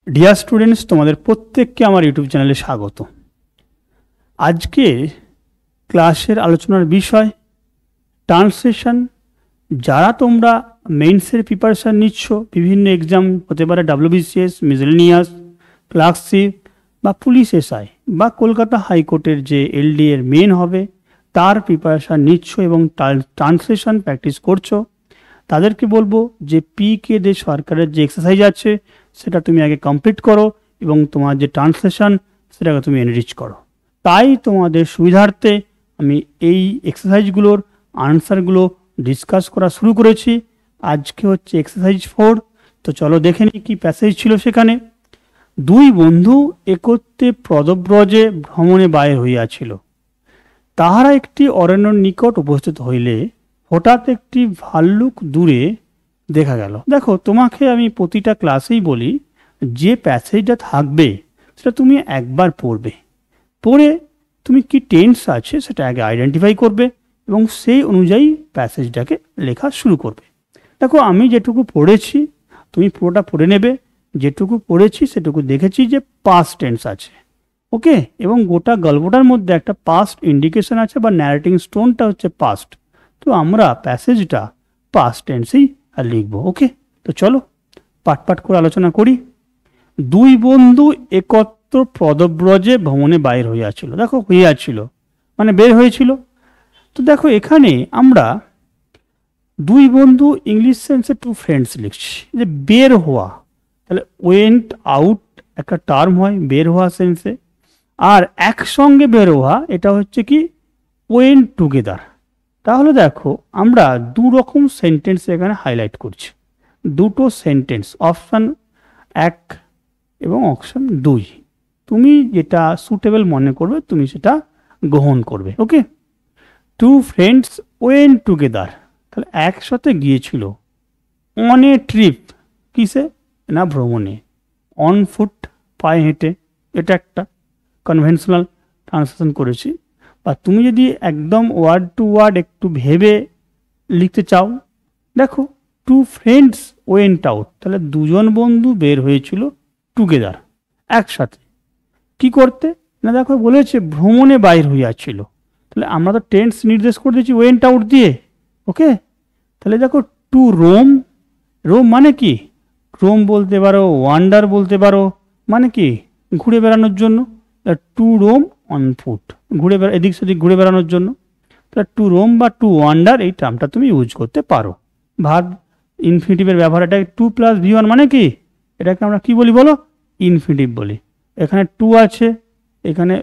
Dear students, তোমাদের প্রত্যেককে আমার ইউটিউব চ্যানেলে স্বাগত। আজকে ক্লাসের আলোচনার বিষয় ট্রান্সলেশন। যারা তোমরা মেইনসের প্রিপারেশান নিচ্ছ, বিভিন্ন এক্সাম হতে পারে WBCS, মিসেলেনিয়াস, ক্লার্কশিপ বা পুলিশ SI বা কলকাতা হাইকোর্টের যে LD এর মেন হবে তার প্রিপারেশান নিচ্ছ এবং ট্রান্সলেশন প্র্যাকটিস করছো, তাদেরকে বলবো যে PK দে সরকারের যে এক্সারসাইজ আছে সেটা তুমি আগে কমপ্লিট করো এবং তোমার যে ট্রান্সলেশন সেটাকে তুমি এনরিচ করো। তাই তোমাদের সুবিধার্থে আমি এই এক্সারসাইজগুলোর আনসারগুলো ডিসকাস করা শুরু করেছি। আজকে হচ্ছে এক্সারসাইজ 4। তো চলো দেখে নিই কী প্যাসেজ ছিল সেখানে। দুই বন্ধু একত্রে পদব্রজে ভ্রমণে বাইর হইয়াছিল। তাহারা একটি অরণ্যের নিকট উপস্থিত হইলে হঠাৎ একটি ভাল্লুক দূরে দেখা গেল। দেখো, তোমাকে আমি প্রতিটা ক্লাসেই বলি যে প্যাসেজটা থাকবে সেটা তুমি একবার পড়বে, পড়ে তুমি কি টেন্স আছে সেটা আগে আইডেন্টিফাই করবে এবং সেই অনুযায়ী প্যাসেজটাকে লেখা শুরু করবে। দেখো, আমি যেটুকু পড়েছি তুমি পুরোটা পড়ে নেবে। যেটুকু পড়েছি সেটুকু দেখেছি যে পাস্ট টেন্স আছে, ওকে, এবং গোটা গল্পটার মধ্যে একটা পাস্ট ইন্ডিকেশন আছে বা ন্যারেটিং স্টোনটা হচ্ছে পাস্ট। তো আমরা প্যাসেজটা পাস্ট টেন্সেই লিখবো, ওকে। তো চলো পাট পাট করে আলোচনা করি। দুই বন্ধু একত্র পদব্রজে ভ্রমণে বাইর হইয়াছিল। দেখো, হইয়াছিল মানে বের হয়েছিল। তো দেখো, এখানে আমরা দুই বন্ধু ইংলিশ সেন্সে টু ফ্রেন্ডস লিখছি, যে বের হওয়া, তাহলে ওয়েন্ট আউট একটা টার্ম হয় বের হওয়া সেন্সে, আর একসঙ্গে বের হওয়া এটা হচ্ছে কি ওয়েন্ট টুগেদার। তাহলে দেখো, আমরা দু রকম সেন্টেন্স এখানে হাইলাইট করছি, দুটো সেন্টেন্স, অপশান 1 এবং অপশান 2। তুমি যেটা সুটেবল মনে করবে তুমি সেটা গ্রহণ করবে, ওকে। টু ফ্রেন্ডস ওয়েন্ট টুগেদার, তাহলে একসাথে গিয়েছিল। অন এ ট্রিপ, কিসে না ভ্রমণে। অন ফুট, পায়ে হেঁটে, এটা একটা কনভেনশনাল ট্রান্সলেশন করেছি। বা তুমি যদি একদম ওয়ার্ড টু ওয়ার্ড একটু ভেবে লিখতে চাও, দেখো টু ফ্রেন্ডস ওয়েন্ট আউট, তাহলে দুজন বন্ধু বের হয়েছিল টুগেদার, একসাথে। কি করতে না, দেখো বলেছে ভ্রমণে বাইর হইয়াছিল, তাহলে আমরা তো টেন্স নির্দেশ করে দিয়েছি ওয়েন্ট আউট দিয়ে, ওকে। তাহলে দেখো টু রোম, রোম মানে কি, রোম বলতে পারো, ওয়ান্ডার বলতে পারো, মানে কি ঘুরে বেড়ানোর জন্য। টু রোম অন ফুট, ঘুরে এদিক সেদিক ঘুরে বেড়ানোর জন্য। তাহলে টু রোম বা টু ওয়ান্ডার এই টার্মটা তুমি ইউজ করতে পারো। ভার্ব ইনফিনিটিভের ব্যবহার, এটা 2 + V1 মানে কি, এটাকে আমরা কি বলি বলো, ইনফিনিটিভ বলি। এখানে টু আছে, এখানে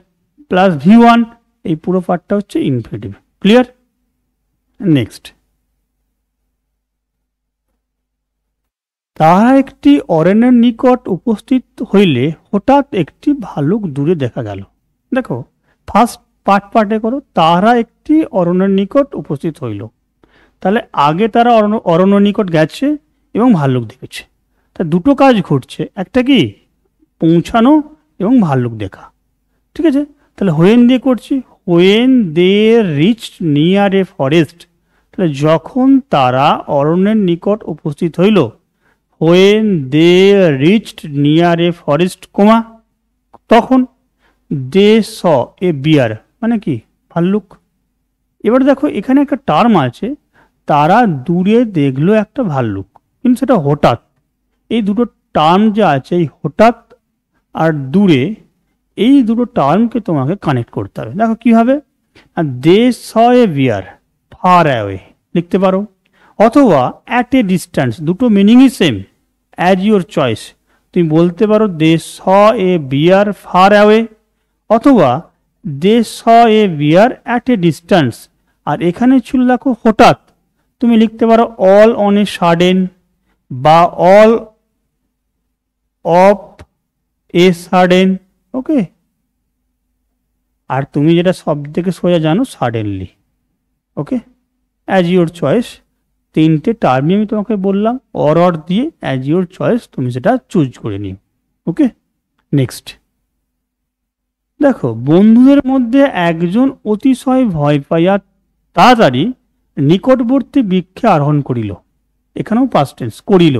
প্লাস V1, এই পুরো পার্টটা হচ্ছে ইনফিনিটিভ। ক্লিয়ার? নেক্সট, তাহারা একটি অরণ্যের নিকট উপস্থিত হইলে হঠাৎ একটি ভালুক দূরে দেখা গেল। দেখো, ফার্স্ট পার্টে করো, তাহারা একটি অরণ্যের নিকট উপস্থিত হইল, তাহলে আগে তারা অরণ্য নিকট গেছে এবং ভাল্লুক দেখেছে। তা দুটো কাজ ঘটছে, একটা কি পৌঁছানো এবং ভাল্লুক দেখা, ঠিক আছে। তাহলে হোয়েন দিয়ে করছি, when they reached near a forest, তাহলে যখন তারা অরণ্যের নিকট উপস্থিত হইল। When they reached near a forest, comma, তখন দে স এ বিয়ার মানে কি ভাল্লুক। এবার দেখো, এখানে একটা টার্ম আছে, তারা দূরে দেখলো একটা ভাল্লুক, কিন্তু সেটা হঠাৎ। এই দুটো টার্ম যে আছে, এই হঠাৎ আর দূরে, এই দুটো টার্মকে তোমাকে কানেক্ট করতে হবে। দেখো কীভাবে, দে স এ বিয়ার, ফার অ্যাওয়ে লিখতে পারো, অথবা অ্যাট এ ডিস্ট্যান্স, দুটো মিনিংই সেম, অ্যাজ ইউর চয়েস। তুমি বলতে পারো দে স এ বিয়ার ফার অ্যাওয়ে, অথবা দে স এ বিয়ার অ্যাট এ ডিস্ট্যান্স। আর এখানে ছিল দেখো হঠাৎ, তুমি লিখতে পারো অল অন এ সাডেন বা অল অফ এ সাডেন, ওকে। আর তুমি যেটা সব থেকে সোজা জানো, suddenly, okay. As your choice, তিনটে টার্মই আমি তোমাকে বললাম, অর দিয়ে অ্যাজ ইউর চয়েস তুমি সেটা চুজ করে নিও, ওকে। নেক্সট, দেখো বন্ধুদের মধ্যে একজন অতিশয় ভয় পাইয়া তাড়াতাড়ি নিকটবর্তী বৃক্ষে আরোহণ করিল, এখানেও পাস্ট টেন্স করিল।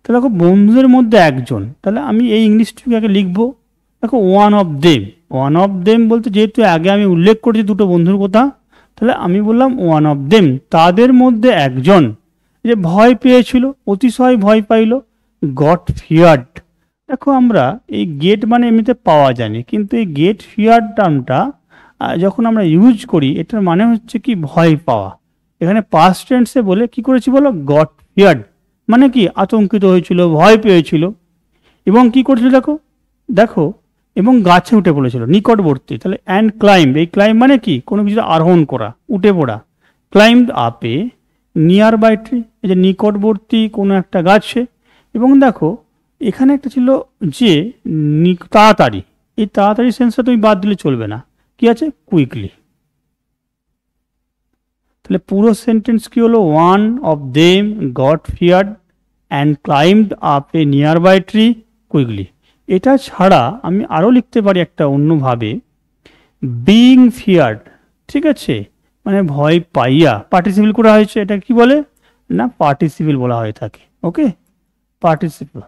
তাহলে দেখো বন্ধুদের মধ্যে একজন, তাহলে আমি এই ইংলিশটাকে আগে লিখবো। দেখো one of them, one of them বলতে যেহেতু আগে আমি উল্লেখ করেছি দুটো বন্ধুর কথা, তাহলে আমি বললাম ওয়ান অফ দেম, তাদের মধ্যে একজন যে ভয় পেয়েছিল, অতিশয় ভয় পাইল, গট ফিয়ার্ড। দেখো আমরা এই গেট মানে এমনিতে পাওয়া জানি, কিন্তু এই গেট ফিয়ার্ড টার্মটা যখন আমরা ইউজ করি এটার মানে হচ্ছে কি ভয় পাওয়া। এখানে পাস্ট টেন্সে বলে কি করেছি বলো, গট ফিয়ার্ড, মানে কি আতঙ্কিত হয়েছিল, ভয় পেয়েছিল। এবং কি করেছিল দেখো, দেখো এবং গাছে উঠে পড়েছিল, নিকটবর্তী। তাহলে অ্যান্ড ক্লাইম্ব, এই ক্লাইম্ব মানে কি কোনো কিছু আরোহণ করা, উঠে পড়া। ক্লাইম্ব আপে নিয়ার বাই ট্রি, এই যে নিকটবর্তী কোনো একটা গাছে। এবং দেখো এখানে একটা ছিল যে তাড়াতাড়ি, এই তাড়াতাড়ি সেন্সটা তুমি বাদ দিলে চলবে না, কি আছে কুইকলি। তাহলে পুরো সেন্টেন্স কি হলো, one of them got feared and climbed up a nearby tree quickly. এটা ছাড়া আমি আরও লিখতে পারি একটা অন্যভাবে, বিং ফিয়ার্ড, ঠিক আছে, মানে ভয় পাইয়া, পার্টিসিপল করা হয়েছে, এটা কি বলে না পার্টিসিপল বলা হয়ে থাকে, ওকে পার্টিসিপল।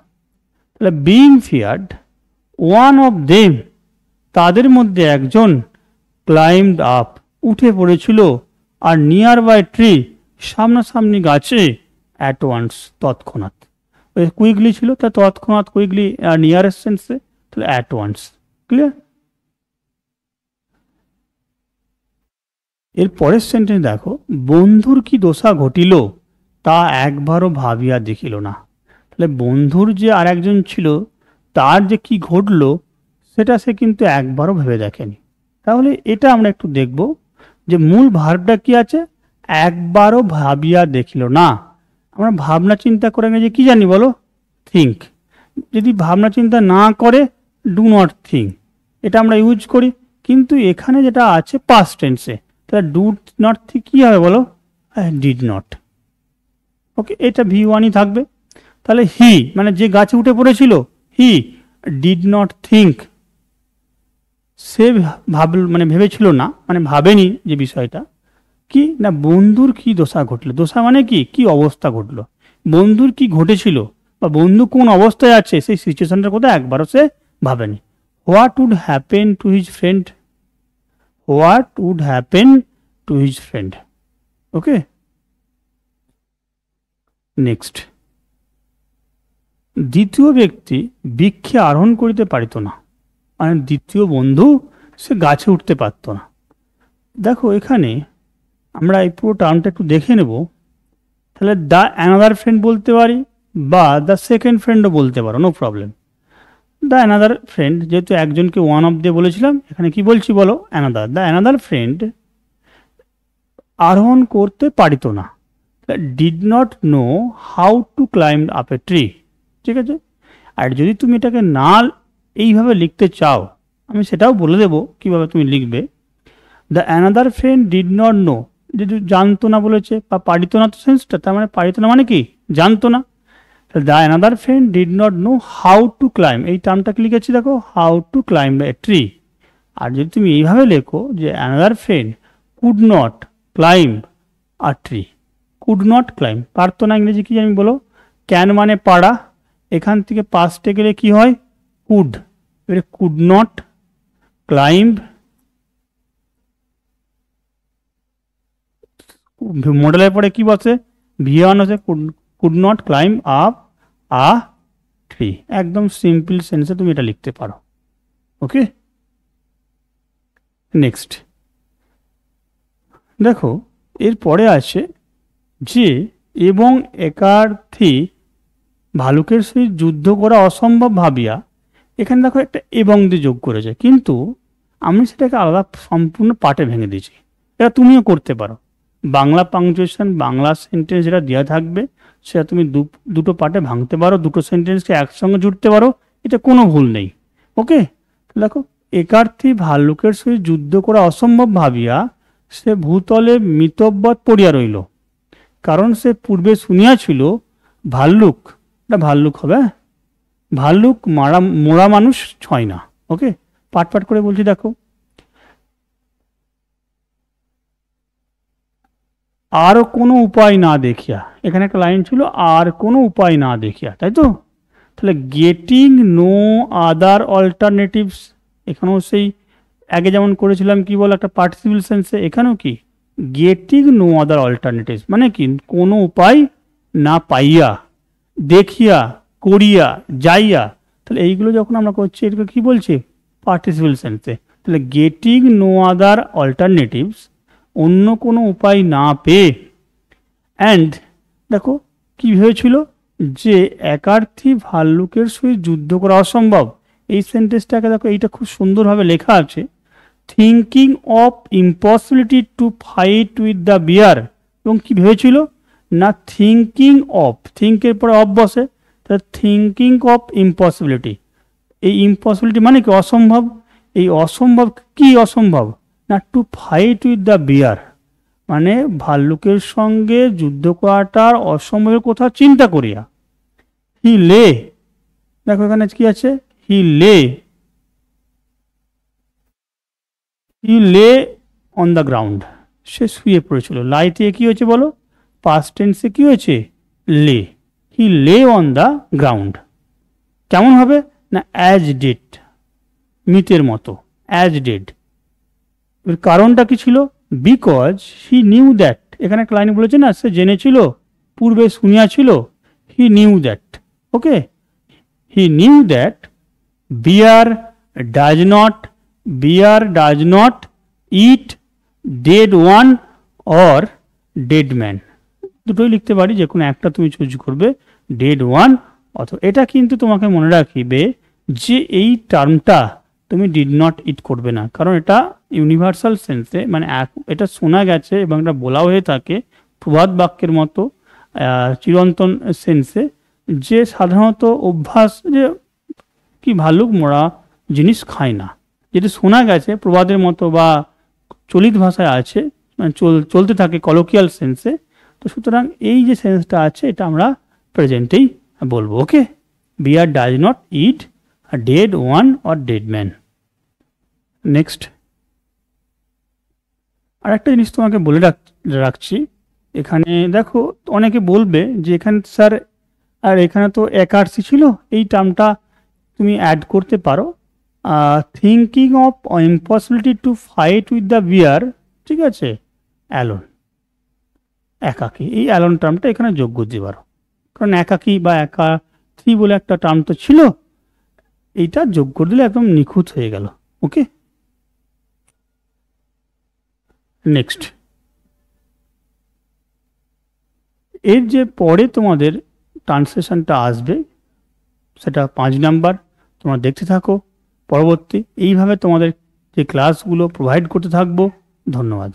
তাহলে being feared one of them, তাদের মধ্যে একজন, ক্লাইম্বড আপ, উঠে পড়েছিল, আর নিয়ার বাই ট্রি, সামনাসামনি গাছে, অ্যাট ওয়ান্স, তৎক্ষণাৎ। ওই কুইকলি ছিল তা তৎক্ষণাৎ, কুইকলি নিয়ারেস্ট সেন্সে, তাহলে অ্যাট ওয়ান্স। ক্লিয়ার? এর পরের সেন্টেন্স দেখো, বন্ধুর কি দশা ঘটিল তা একবারও ভাবিয়া দেখিল না। তাহলে বন্ধুর যে আর একজন ছিল তার যে কি ঘটলো সেটা সে কিন্তু একবারও ভেবে দেখেনি। তাহলে এটা আমরা একটু দেখব যে মূল ভার্বটা কি আছে, একবারও ভাবিয়া দেখিল না। আমরা ভাবনা চিন্তা করে যে কি জানি বলো, থিঙ্ক। যদি ভাবনা চিন্তা না করে ডু নট থিঙ্ক, এটা আমরা ইউজ করি। কিন্তু এখানে যেটা আছে পাস্ট টেন্সে, তাহলে ডু নট থিঙ্ক কী হবে বলো, ডিড নট। ওকে, এটা V1ই থাকবে। তাহলে হি মানে যে গাছে উঠে পড়েছিল, হি ডিড নট থিঙ্ক, সে মানে ভেবেছিল না, মানে ভাবেনি যে বিষয়টা কি না বন্ধুর কি দশা ঘটলো। দশা মানে কি, কি অবস্থা ঘটলো, বন্ধুর কি ঘটেছিল বা বন্ধু কোন অবস্থায় আছে সেই সিচুয়েশনটার কথা একবারও সে ভাবেনি। What would happen to his friend, what would happen to his friend. Okay, next, দ্বিতীয় ব্যক্তি বৃক্ষে আরোহণ করিতে পারিত না, মানে দ্বিতীয় বন্ধু সে গাছে উঠতে পারত না। দেখো এখানে আমরা এই পুরো টার্মটা একটু দেখে নেব। তাহলে দ্য অ্যানাদার ফ্রেন্ড বলতে পারি বা দ্য সেকেন্ড ফ্রেন্ডও বলতে পারো, no problem. The another friend, যেহেতু একজনকে ওয়ান অফ দিয়ে বলেছিলাম, এখানে কি বলছি বলো, অ্যানাদার। দ্য অ্যানাদার ফ্রেন্ড আরোহণ করতে পারিত না, did not know how to climb up a tree. ঠিক আছে, আর যদি তুমি এটাকে না এইভাবে লিখতে চাও আমি সেটাও বলে দেবো কীভাবে তুমি লিখবে। The another friend did not no, যদি জানতো না বলেছে বা পারিত না, তো সেন্সটা তার মানে পারিত না মানে কি জানতো না। The another friend did not know how to climb, এই টার্মটাকে লিখেছি দেখো, how to climb a tree. আর যদি তুমি এইভাবে লেখো যে another friend could not climb a tree, could not climb, পারতো না ইংরেজি কি জানি বলো, ক্যান মানে পারা, এখান থেকে পাস্টে গেলে কি হয় কুড, এবারে কুড নট ক্লাইম্ব, মডেলের পরে কি বসে V1 আছে, could not climb up a tree. একদম সিম্পল সেন্সে তুমি এটা লিখতে পারো। ওকে, নেক্সট দেখো এরপরে আছে যে এবং একার্থী ভালুকের সহিত যুদ্ধ করা অসম্ভব ভাবিয়া, এখানে দেখো একটা এবং দিয়ে যোগ করেছে, কিন্তু আমি সেটাকে আলাদা সম্পূর্ণ পার্টে ভেঙে দিয়েছি। এটা তুমিও করতে পারো, বাংলা পাংচুয়েশন বাংলা সেন্টেন্স যেটা দেওয়া থাকবে সেটা তুমি দুটো পার্টে ভাঙতে পারো, দুটো সেন্টেন্সকে একসঙ্গে জুড়তে পারো, এটা কোনো ভুল নেই। ওকে, দেখো একার্থী ভাল্লুকের সহিত যুদ্ধ করা অসম্ভব ভাবিয়া সে ভূতলে মিতব্বত পড়িয়া রইল, কারণ সে পূর্বে শুনিয়াছিল ভাল্লুক, এটা ভাল্লুক হবে, ভাল্লুক মোড়া মানুষ ছয় না। ওকে, পাট পাট করে বলছি দেখো, আর কোনো উপায় না দেখিয়া, এখানে একটা লাইন ছিল আর কোনো উপায় না দেখিয়া, তাই তো? তাহলে গেটিং নো আদার অল্টারনেটিভস, এখানেও সেই আগে যেমন করেছিলাম কি বল একটা পার্টিসিপল সেন্সে, এখানেও কি গেটিং নো আদার অল্টারনেটিভস মানে কি কোনো উপায় না পাইয়া, দেখিয়া, করিয়া, যাইয়া। তাহলে এইগুলো যখন আমরা করছি এটাকে কি বলছি পার্টিসিপল সেন্সে। তাহলে গেটিং নো আদার অল্টারনেটিভস, অন্য কোনো উপায় না পেয়ে, অ্যান্ড দেখো কি হয়েছিল যে একার্থী ভাল্লুকের সহিত যুদ্ধ করা অসম্ভব। এই সেন্টেন্সটাকে দেখো, এইটা খুব সুন্দরভাবে লেখা আছে, thinking of impossibility to fight with the bear. এবং কি ভেবেছিল না থিঙ্কিং অফ, থিঙ্কের পরে অফ বসে, তাহলে থিঙ্কিং অফ ইম্পসিবিলিটি। এই ইম্পসিবিলিটি মানে কি অসম্ভব, এই অসম্ভব কি অসম্ভব না to fight with the bear, মানে ভাল্লুকের সঙ্গে যুদ্ধ করাটার অসম্ভবের কথা চিন্তা করিয়া। হি লে, দেখো এখানে কি আছে, হি লে অন দ্য গ্রাউন্ড, সে শুয়ে পড়েছিল। লাইতে কি হয়েছে বলো, পাস্ট টেন্সে কি হয়েছে লে, হি লে অন দ্য গ্রাউন্ড। কেমন হবে না অ্যাজ ডেড, মৃতের মতো, অ্যাজ ডেড। এর কারণটা কি ছিল, বিকজ হি নিউ দ্যাট, এখানে একটা লাইন বলেছে না সে জেনেছিল, পূর্বে শুনিয়াছিল, he knew that, okay, he knew that bear does not eat dead one or dead man, দুটোই লিখতে পারি, যে কোনো একটা তুমি চুজ করবে, ডেড ওয়ান অথবা। এটা কিন্তু তোমাকে মনে রাখিবে যে এই টার্মটা তুমি ডিড নট ইট করবে না, কারণ এটা ইউনিভার্সাল সেন্সে, মানে এটা শোনা গেছে এবং এটা বলা হয়ে থাকে প্রবাদ বাক্যের মতো চিরন্তন সেন্সে, যে সাধারণত অভ্যাস যে কি ভাল্লুক মরা জিনিস খায় না, যেটা শোনা গেছে প্রবাদের মতো বা চলিত ভাষায় আছে, মানে চলতে থাকে কলোকিয়াল সেন্সে। তো সুতরাং এই যে সেন্সটা আছে এটা আমরা প্রেজেন্টেই বলবো, okay. Bear does not eat dead one or dead man. Next আর একটা জিনিস তোমাকে বলে রাখছি, এখানে দেখো অনেকে বলবে যে এখানে স্যার আর এখানে তো একার্সি ছিল, এই টার্মটা তুমি অ্যাড করতে পারো, thinking of impossibility to fight with the bear, ঠিক আছে, অ্যালোন, একাকী, এই অ্যালোন টার্মটা এখানে যোগ করতে পারো, কারণ একাকী বা একাথি বলে একটা টার্ম তো ছিল, এইটা যোগ করে দিলে একদম নিখুঁত হয়ে গেল, ওকে। নেক্সট, এর যে পরে তোমাদের ট্রান্সলেশনটা আসবে সেটা 5 নাম্বার, তোমরা দেখতে থাকো পরবর্তী, এইভাবে তোমাদের যে ক্লাসগুলো প্রোভাইড করতে থাকবো। ধন্যবাদ।